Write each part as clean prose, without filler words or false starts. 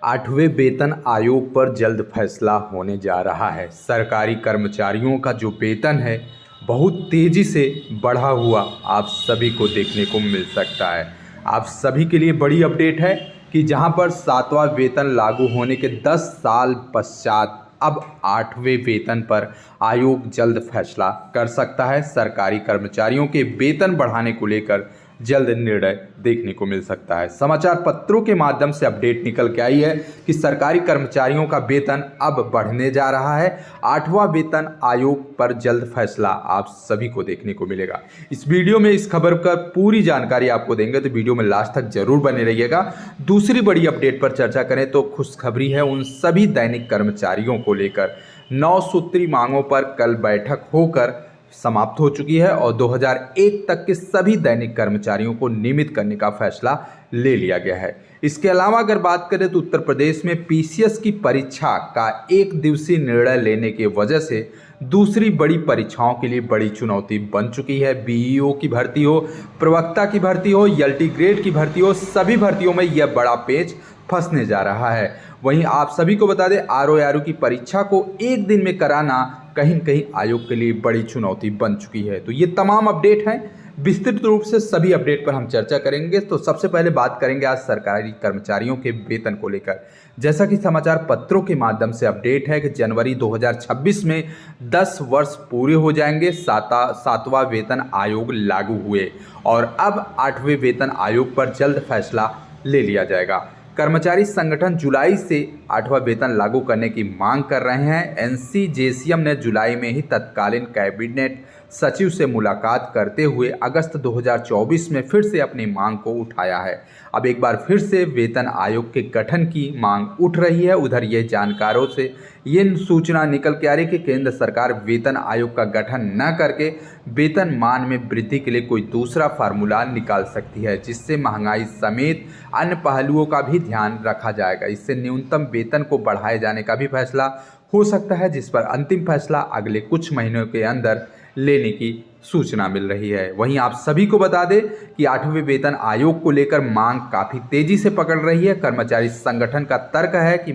आठवें वेतन आयोग पर जल्द फैसला होने जा रहा है। सरकारी कर्मचारियों का जो वेतन है बहुत तेज़ी से बढ़ा हुआ आप सभी को देखने को मिल सकता है। आप सभी के लिए बड़ी अपडेट है कि जहां पर 7वां वेतन लागू होने के 10 साल पश्चात अब 8वें वेतन पर आयोग जल्द फैसला कर सकता है। सरकारी कर्मचारियों के वेतन बढ़ाने को लेकर जल्द निर्णय देखने को मिल सकता है। समाचार पत्रों के माध्यम से अपडेट निकल के आई है कि सरकारी कर्मचारियों का वेतन अब बढ़ने जा रहा है। 8वां वेतन आयोग पर जल्द फैसला आप सभी को देखने को मिलेगा। इस वीडियो में इस खबर का पूरी जानकारी आपको देंगे, तो वीडियो में लास्ट तक जरूर बने रहिएगा। दूसरी बड़ी अपडेट पर चर्चा करें तो खुशखबरी है उन सभी दैनिक कर्मचारियों को लेकर। 9 सूत्री मांगों पर कल बैठक होकर समाप्त हो चुकी है और 2001 तक के सभी दैनिक कर्मचारियों को नियमित करने का फैसला ले लिया गया है। इसके अलावा अगर बात करें तो उत्तर प्रदेश में पीसीएस की परीक्षा का एक दिवसीय निर्णय लेने की वजह से दूसरी बड़ी परीक्षाओं के लिए बड़ी चुनौती बन चुकी है। बीईओ की भर्ती हो, प्रवक्ता की भर्ती हो, एलटी ग्रेड की भर्ती हो, सभी भर्तियों में यह बड़ा पेच फंसने जा रहा है। वहीं आप सभी को बता दें आरओ की परीक्षा को एक दिन में कराना कहीं न कहीं आयोग के लिए बड़ी चुनौती बन चुकी है। तो ये तमाम अपडेट हैं, विस्तृत रूप से सभी अपडेट पर हम चर्चा करेंगे। तो सबसे पहले बात करेंगे आज सरकारी कर्मचारियों के वेतन को लेकर। जैसा कि समाचार पत्रों के माध्यम से अपडेट है कि जनवरी 2026 में 10 वर्ष पूरे हो जाएंगे 7वां वेतन आयोग लागू हुए और अब 8वें वेतन आयोग पर जल्द फैसला ले लिया जाएगा। कर्मचारी संगठन जुलाई से 8वां वेतन लागू करने की मांग कर रहे हैं। एनसीजेसीएम ने जुलाई में ही तत्कालीन कैबिनेट सचिव से मुलाकात करते हुए अगस्त 2024 में फिर से अपनी मांग को उठाया है। अब एक बार फिर से वेतन आयोग के गठन की मांग उठ रही है। उधर ये जानकारों से ये सूचना निकल के आ रही है कि केंद्र सरकार वेतन आयोग का गठन न करके वेतन मान में वृद्धि के लिए कोई दूसरा फार्मूला निकाल सकती है, जिससे महंगाई समेत अन्य पहलुओं का भी ध्यान रखा जाएगा। इससे न्यूनतम वेतन को बढ़ाए जाने का भी फैसला हो सकता है, जिस पर अंतिम फैसला अगले कुछ महीनों के अंदर लेने की सूचना मिल रही है। वहीं आप सभी को बता दें कि 8वें वेतन आयोग को लेकर मांग काफ़ी तेजी से पकड़ रही है। कर्मचारी संगठन का तर्क है कि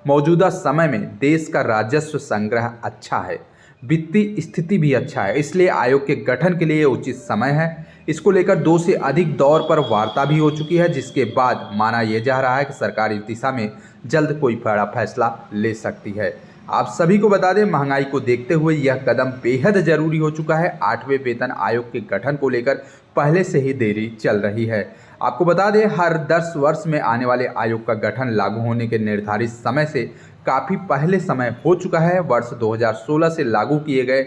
मौजूदा समय में देश का राजस्व संग्रह अच्छा है, वित्तीय स्थिति भी अच्छा है, इसलिए आयोग के गठन के लिए उचित समय है। इसको लेकर 2 से अधिक दौर पर वार्ता भी हो चुकी है, जिसके बाद माना यह जा रहा है कि सरकार इस दिशा में जल्द कोई बड़ा फैसला ले सकती है। आप सभी को बता दें महंगाई को देखते हुए यह कदम बेहद जरूरी हो चुका है। 8वें वेतन आयोग के गठन को लेकर पहले से ही देरी चल रही है। आपको बता दें हर 10 वर्ष में आने वाले आयोग का गठन लागू होने के निर्धारित समय से काफ़ी पहले समय हो चुका है। वर्ष 2016 से लागू किए गए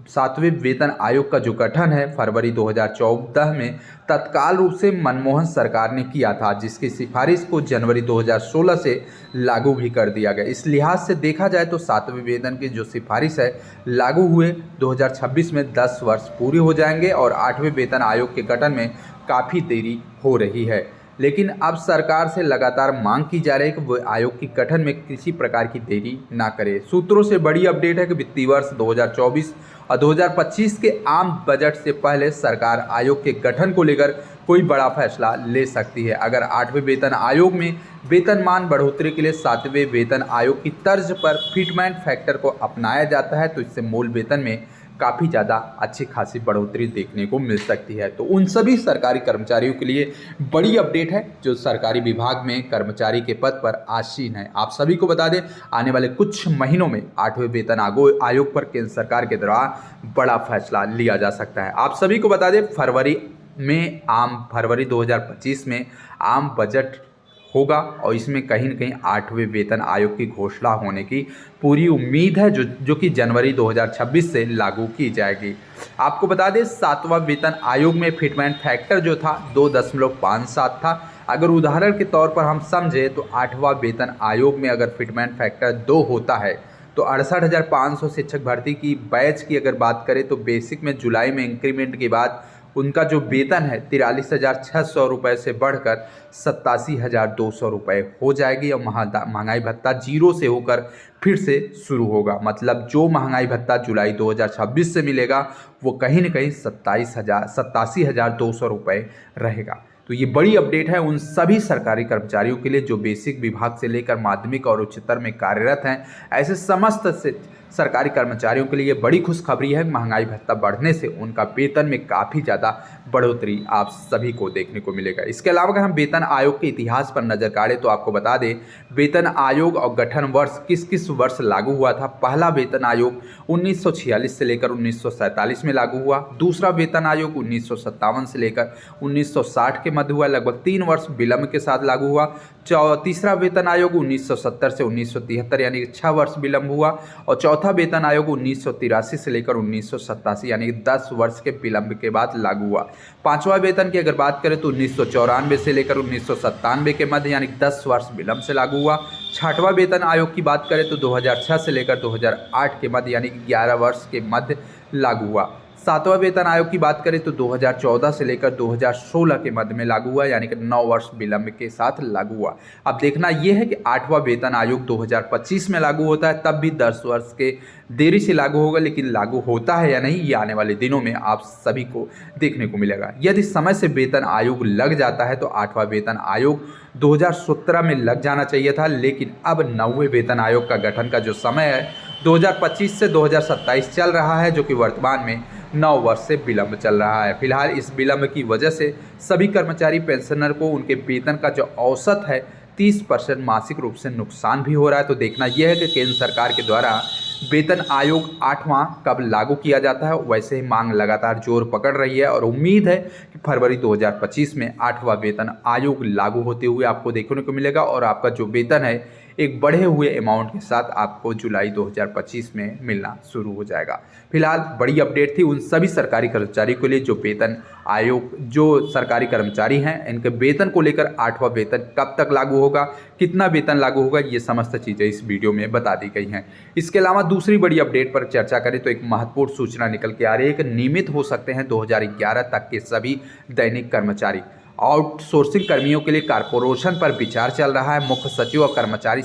7वें वेतन आयोग का जो गठन है फरवरी 2014 में तत्काल रूप से मनमोहन सरकार ने किया था, जिसकी सिफारिश को जनवरी 2016 से लागू भी कर दिया गया। इस लिहाज से देखा जाए तो 7वें वेतन की जो सिफारिश है लागू हुए 2026 में 10 वर्ष पूरे हो जाएंगे और 8वें वेतन आयोग के गठन में काफ़ी देरी हो रही है। लेकिन अब सरकार से लगातार मांग की जा रही है कि वो आयोग के गठन में किसी प्रकार की देरी ना करे। सूत्रों से बड़ी अपडेट है कि वित्तीय वर्ष 2024 और 2025 के आम बजट से पहले सरकार आयोग के गठन को लेकर कोई बड़ा फैसला ले सकती है। अगर 8वें वेतन आयोग में वेतनमान बढ़ोतरी के लिए 7वें वेतन आयोग की तर्ज पर फिटमेंट फैक्टर को अपनाया जाता है तो इससे मूल वेतन में काफ़ी ज़्यादा अच्छी खासी बढ़ोतरी देखने को मिल सकती है। तो उन सभी सरकारी कर्मचारियों के लिए बड़ी अपडेट है जो सरकारी विभाग में कर्मचारी के पद पर आसीन है। आप सभी को बता दें आने वाले कुछ महीनों में 8वें वेतन आयोग पर केंद्र सरकार के द्वारा बड़ा फैसला लिया जा सकता है। आप सभी को बता दें फरवरी 2025 में आम बजट होगा और इसमें कहीं न कहीं 8वें वेतन आयोग की घोषणा होने की पूरी उम्मीद है, जो कि जनवरी 2026 से लागू की जाएगी। आपको बता दें 7वां वेतन आयोग में फिटमेंट फैक्टर जो था 2.57 था। अगर उदाहरण के तौर पर हम समझें तो 8वां वेतन आयोग में अगर फिटमेंट फैक्टर 2 होता है तो 68,500 शिक्षक भर्ती की बैच की अगर बात करें तो बेसिक में जुलाई में इंक्रीमेंट के बाद उनका जो वेतन है 43,600 रुपये से बढ़कर 87,200 रुपये हो जाएगी और महंगाई भत्ता जीरो से होकर फिर से शुरू होगा। मतलब जो महंगाई भत्ता जुलाई 2026 से मिलेगा वो कहीं न कहीं 87,200 रुपये रहेगा। तो ये बड़ी अपडेट है उन सभी सरकारी कर्मचारियों के लिए जो बेसिक विभाग से लेकर माध्यमिक और उच्चतर में कार्यरत हैं। ऐसे समस्त से सरकारी कर्मचारियों के लिए बड़ी खुशखबरी है। महंगाई भत्ता बढ़ने से उनका वेतन में काफ़ी ज़्यादा बढ़ोतरी आप सभी को देखने को मिलेगा। इसके अलावा अगर हम वेतन आयोग के इतिहास पर नजर डालें तो आपको बता दें वेतन आयोग और गठन वर्ष किस किस वर्ष लागू हुआ था। पहला वेतन आयोग 1946 से लेकर 1947 में लागू हुआ। दूसरा वेतन आयोग 1957 से लेकर 1960 के मध्य हुआ, लगभग 3 वर्ष विलंब के साथ लागू हुआ। तीसरा वेतन आयोग 1970 से 1973 यानी 6 वर्ष विलंब हुआ। और चौथा वेतन आयोग 1983 से लेकर 1987 यानी 10 वर्ष के विलंब के बाद लागू हुआ। पांचवा वेतन की अगर बात करें तो 1994 से लेकर 1997 के मध्य यानी 10 वर्ष विलंब से लागू हुआ। छठवां वेतन आयोग की बात करें तो 2006 से लेकर 2008 के मध्य यानी 11 वर्ष के मध्य लागू हुआ। सातवां वेतन आयोग की बात करें तो 2014 से लेकर 2016 के मध्य में लागू हुआ यानी कि 9 वर्ष विलंब के साथ लागू हुआ। अब देखना यह है कि 8वां वेतन आयोग 2025 में लागू होता है, तब भी 10 वर्ष के देरी से लागू होगा, लेकिन लागू होता है या नहीं ये आने वाले दिनों में आप सभी को देखने को मिलेगा। यदि समय से वेतन आयोग लग जाता है तो 8वां वेतन आयोग 2017 में लग जाना चाहिए था, लेकिन अब 9वें वेतन आयोग का गठन का जो समय है 2025 से 2027 चल रहा है, जो कि वर्तमान में 9 वर्ष से विलंब चल रहा है। फिलहाल इस विलंब की वजह से सभी कर्मचारी पेंशनर को उनके वेतन का जो औसत है 30% मासिक रूप से नुकसान भी हो रहा है। तो देखना यह है कि केंद्र सरकार के द्वारा वेतन आयोग 8वां कब लागू किया जाता है। वैसे ही मांग लगातार जोर पकड़ रही है और उम्मीद है कि फरवरी 2025 में 8वां वेतन आयोग लागू होते हुए आपको देखने को मिलेगा और आपका जो वेतन है एक बढ़े हुए अमाउंट के साथ आपको जुलाई 2025 में मिलना शुरू हो जाएगा। फिलहाल बड़ी अपडेट थी उन सभी सरकारी कर्मचारियों के लिए जो वेतन आयोग जो सरकारी कर्मचारी हैं इनके वेतन को लेकर 8वां वेतन कब तक लागू होगा, कितना वेतन लागू होगा, ये समस्त चीज़ें इस वीडियो में बता दी गई हैं। इसके अलावा दूसरी बड़ी अपडेट पर चर्चा करें तो एक महत्वपूर्ण सूचना निकल के आ रही है कि नियमित हो सकते हैं 2011 तक के सभी दैनिक कर्मचारी। आउटसोर्सिंग कर्मियों के लिए कॉरपोरेशन पर विचार चल रहा है। मुख्य सचिव और कर्मचारी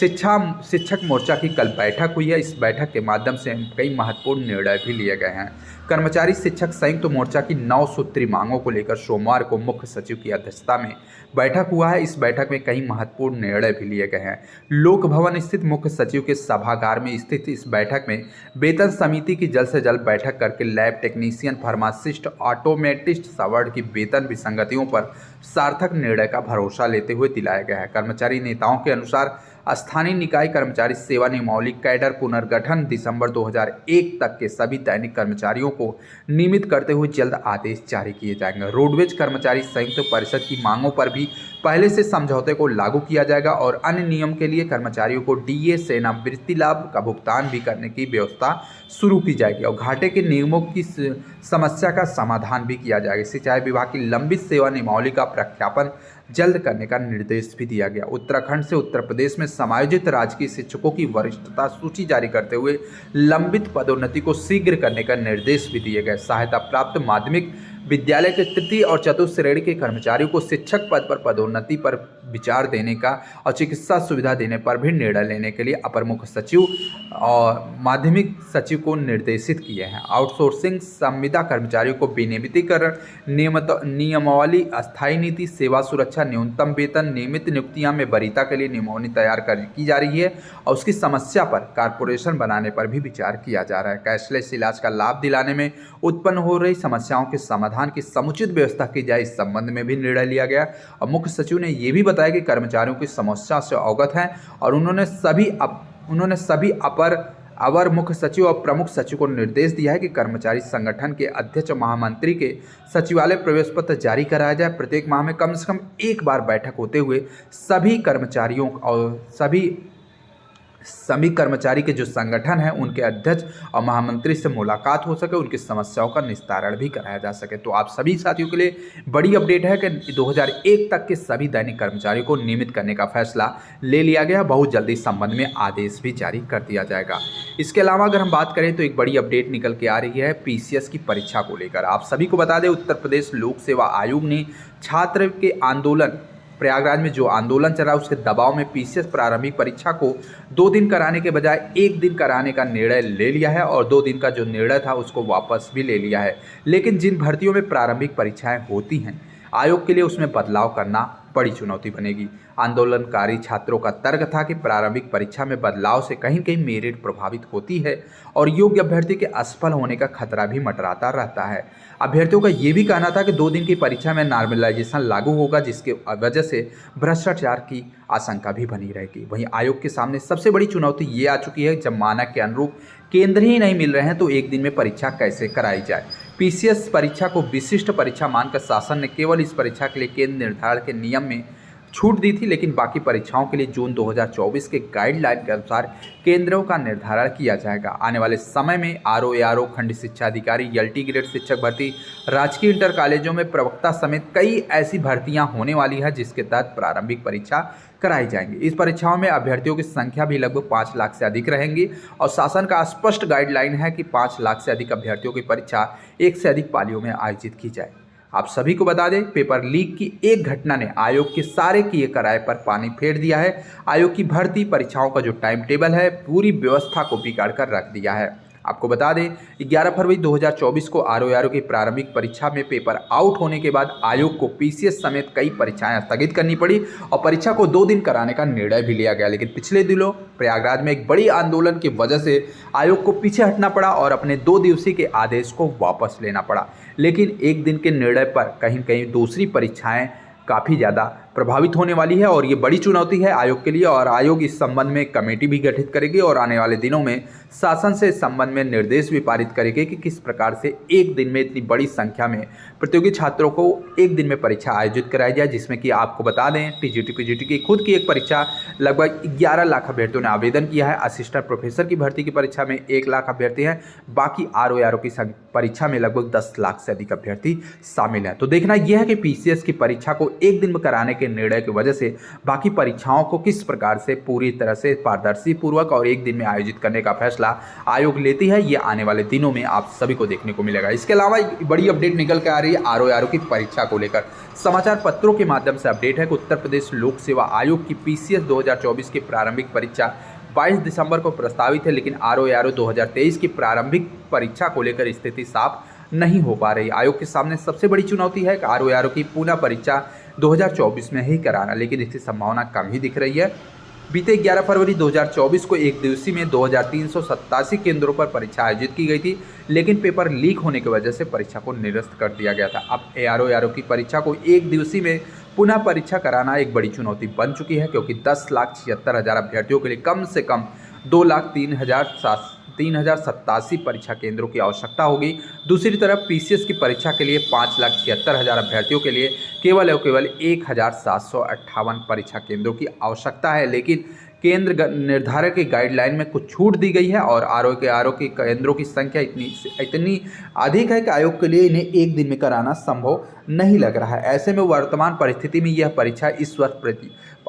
शिक्षक मोर्चा की कल बैठक हुई है। इस बैठक के माध्यम से कई महत्वपूर्ण निर्णय भी लिए गए हैं। कर्मचारी शिक्षक संयुक्त मोर्चा की 9 सूत्री मांगों को लेकर सोमवार को मुख्य सचिव की अध्यक्षता में बैठक हुआ है। इस बैठक में कई महत्वपूर्ण निर्णय भी लिए गए हैं। लोक भवन स्थित मुख्य सचिव के सभागार में स्थित इस बैठक में वेतन समिति की जल्द से जल्द बैठक करके लैब टेक्नीशियन, फार्मासिस्ट, ऑटोमेटिस्ट, सवर्ड की वेतन विसंगतियों पर सार्थक निर्णय का भरोसा लेते हुए दिलाया गया है। कर्मचारी नेताओं के अनुसार स्थानीय निकाय कर्मचारी सेवा नियमावली कैडर पुनर्गठन दिसंबर 2001 तक के सभी दैनिक कर्मचारियों को नियमित करते हुए जल्द आदेश जारी किए जाएंगे। रोडवेज कर्मचारी संयुक्त परिषद की मांगों पर भी पहले से समझौते को लागू किया जाएगा और अन्य नियम के लिए कर्मचारियों को डीए सेवानिवृत्ति लाभ का भुगतान भी करने की व्यवस्था शुरू की जाएगी और घाटे के नियमों की समस्या का समाधान भी किया जाएगा। सिंचाई विभाग की लंबित सेवा नियमावली का प्रख्यापन जल्द करने का निर्देश भी दिया गया। उत्तराखंड से उत्तर प्रदेश में समायोजित राजकीय शिक्षकों की वरिष्ठता सूची जारी करते हुए लंबित पदोन्नति को शीघ्र करने का निर्देश भी दिए गए। सहायता प्राप्त माध्यमिक विद्यालय के तृतीय और चतुर्थ श्रेणी के कर्मचारियों को शिक्षक पद पर पदोन्नति पर विचार देने का और चिकित्सा सुविधा देने पर भी निर्णय लेने के लिए अपर मुख्य सचिव और माध्यमिक सचिव को निर्देशित किए हैं। आउटसोर्सिंग संविदा कर्मचारियों को विनियमितीकरण, नियमावली, अस्थायी नीति, सेवा सुरक्षा, न्यूनतम वेतन, नियमित नियुक्तियां में वरीयता के लिए नियमावली तैयार की जा रही है और उसकी समस्या पर कॉर्पोरेशन बनाने पर भी विचार किया जा रहा है। कैशलेस इलाज का लाभ दिलाने में उत्पन्न हो रही समस्याओं के समाधान की समुचित व्यवस्था की जाए, इस संबंध में भी निर्णय लिया गया और मुख्य सचिव ने यह भी बताया कि कर्मचारियों की समस्या से अवगत हैं और उन्होंने सभी अवर मुख्य सचिव और प्रमुख सचिव को निर्देश दिया है कि कर्मचारी संगठन के अध्यक्ष और महामंत्री के सचिवालय प्रवेश पत्र जारी कराया जाए। प्रत्येक माह में कम से कम एक बार बैठक होते हुए सभी कर्मचारियों और सभी कर्मचारी के जो संगठन है उनके अध्यक्ष और महामंत्री से मुलाकात हो सके, उनकी समस्याओं का निस्तारण भी कराया जा सके। तो आप सभी साथियों के लिए बड़ी अपडेट है कि 2001 तक के सभी दैनिक कर्मचारियों को नियमित करने का फैसला ले लिया गया। बहुत जल्दी इस संबंध में आदेश भी जारी कर दिया जाएगा। इसके अलावा अगर हम बात करें तो एक बड़ी अपडेट निकल के आ रही है पीसीएस की परीक्षा को लेकर। आप सभी को बता दें उत्तर प्रदेश लोक सेवा आयोग ने छात्र के आंदोलन प्रयागराज में जो आंदोलन चल रहा है उसके दबाव में पीसीएस प्रारंभिक परीक्षा को 2 दिन कराने के बजाय 1 दिन कराने का निर्णय ले लिया है और 2 दिन का जो निर्णय था उसको वापस भी ले लिया है। लेकिन जिन भर्तियों में प्रारंभिक परीक्षाएं होती हैं आयोग के लिए उसमें बदलाव करना बड़ी चुनौती बनेगी। आंदोलनकारी छात्रों का तर्क था कि प्रारंभिक परीक्षा में बदलाव से कहीं कहीं मेरिट प्रभावित होती है और योग्य अभ्यर्थी के असफल होने का खतरा भी मंडराता रहता है। अभ्यर्थियों का ये भी कहना था कि 2 दिन की परीक्षा में नॉर्मलाइजेशन लागू होगा, जिसके वजह से भ्रष्टाचार की आशंका भी बनी रहेगी। वहीं आयोग के सामने सबसे बड़ी चुनौती ये आ चुकी है, जब मानक के अनुरूप केंद्र ही नहीं मिल रहे हैं तो एक दिन में परीक्षा कैसे कराई जाए। पीसीएस परीक्षा को विशिष्ट परीक्षा मानकर शासन ने केवल इस परीक्षा के लिए केंद्र निर्धारण के नियम में छूट दी थी, लेकिन बाकी परीक्षाओं के लिए जून 2024 के गाइडलाइन के अनुसार केंद्रों का निर्धारण किया जाएगा। आने वाले समय में आरओ, एआरओ, खंड शिक्षा अधिकारी, एलटी ग्रेड शिक्षक भर्ती, राजकीय इंटर कॉलेजों में प्रवक्ता समेत कई ऐसी भर्तियां होने वाली है जिसके तहत प्रारंभिक परीक्षा कराई जाएंगी। इस परीक्षाओं में अभ्यर्थियों की संख्या भी लगभग 5 लाख से अधिक रहेंगी और शासन का स्पष्ट गाइडलाइन है कि 5 लाख से अधिक अभ्यर्थियों की परीक्षा एक से अधिक पालियों में आयोजित की जाए। आप सभी को बता दें, पेपर लीक की एक घटना ने आयोग के सारे किए कराए पर पानी फेर दिया है। आयोग की भर्ती परीक्षाओं का जो टाइम टेबल है, पूरी व्यवस्था को बिगाड़ कर रख दिया है। आपको बता दें, 11 फरवरी 2024 को आरओ की प्रारंभिक परीक्षा में पेपर आउट होने के बाद आयोग को पीसीएस समेत कई परीक्षाएं स्थगित करनी पड़ी और परीक्षा को 2 दिन कराने का निर्णय भी लिया गया। लेकिन पिछले दिनों प्रयागराज में एक बड़ी आंदोलन की वजह से आयोग को पीछे हटना पड़ा और अपने 2 दिवसीय के आदेश को वापस लेना पड़ा। लेकिन एक दिन के निर्णय पर कहीं कहीं दूसरी परीक्षाएं काफ़ी ज़्यादा प्रभावित होने वाली है और ये बड़ी चुनौती है आयोग के लिए। और आयोग इस संबंध में कमेटी भी गठित करेगी और आने वाले दिनों में शासन से इस संबंध में निर्देश भी पारित करेगी कि किस प्रकार से एक दिन में इतनी बड़ी संख्या में प्रतियोगी छात्रों को एक दिन में परीक्षा आयोजित कराई जाए, जिसमें कि आपको बता दें, टीजीटी पीजीटी की खुद की एक परीक्षा लगभग 11 लाख अभ्यर्थियों ने आवेदन किया है। असिस्टेंट प्रोफेसर की भर्ती की परीक्षा में 1 लाख अभ्यर्थी हैं। बाकी आरओ की परीक्षा में लगभग 10 लाख से अधिक अभ्यर्थी शामिल हैं। तो देखना यह है कि पीसीएस की परीक्षा को एक दिन में कराने के निर्णय की वजह से बाकी परीक्षाओं को किस प्रकार से पूरी तरह से पारदर्शी पूर्वक और एक दिन में आयोजित करने का फैसला आयोग लेती है, ये आने वाले दिनों में आप सभी को देखने को मिलेगा। इसके अलावा बड़ी अपडेट निकल कर आ रही है आरओ की परीक्षा को लेकर। समाचार पत्रों के माध्यम से अपडेट है कि उत्तर प्रदेश लोक सेवा आयोग की पीसीएस 2024 की प्रारंभिक परीक्षा 22 दिसंबर को प्रस्तावित है, लेकिन आरओ 2023 की प्रारंभिक परीक्षा को लेकर स्थिति साफ नहीं हो पा रही। आयोग के सामने सबसे बड़ी चुनौती है कि आरओ की पुनः परीक्षा 2024 में ही कराना, लेकिन इसकी संभावना कम ही दिख रही है। बीते 11 फरवरी 2024 को एक दिवसीय में 2387 केंद्रों पर परीक्षा आयोजित की गई थी, लेकिन पेपर लीक होने की वजह से परीक्षा को निरस्त कर दिया गया था। अब आरओ की परीक्षा को एक दिवसीय में पुनः परीक्षा कराना एक बड़ी चुनौती बन चुकी है, क्योंकि 10,76,000 अभ्यर्थियों के लिए कम से कम 2,03,087 परीक्षा केंद्रों की आवश्यकता होगी। दूसरी तरफ पीसीएस की परीक्षा के लिए 5,76,000 अभ्यर्थियों के लिए केवल 1,758 परीक्षा केंद्रों की आवश्यकता है। लेकिन केंद्र निर्धारक की गाइडलाइन में कुछ छूट दी गई है और आरओ के केंद्रों की संख्या इतनी अधिक है कि आयोग के लिए इन्हें एक दिन में कराना संभव नहीं लग रहा है। ऐसे में वर्तमान परिस्थिति में यह परीक्षा इस वर्ष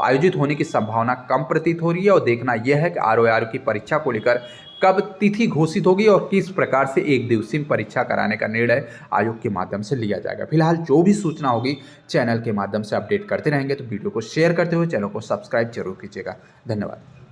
आयोजित होने की संभावना कम प्रतीत हो रही है और देखना यह है कि आरओ की परीक्षा को लेकर कब तिथि घोषित होगी और किस प्रकार से एक दिवसीय परीक्षा कराने का निर्णय आयोग के माध्यम से लिया जाएगा। फिलहाल जो भी सूचना होगी चैनल के माध्यम से अपडेट करते रहेंगे, तो वीडियो को शेयर करते हुए चैनल को सब्सक्राइब जरूर कीजिएगा। धन्यवाद।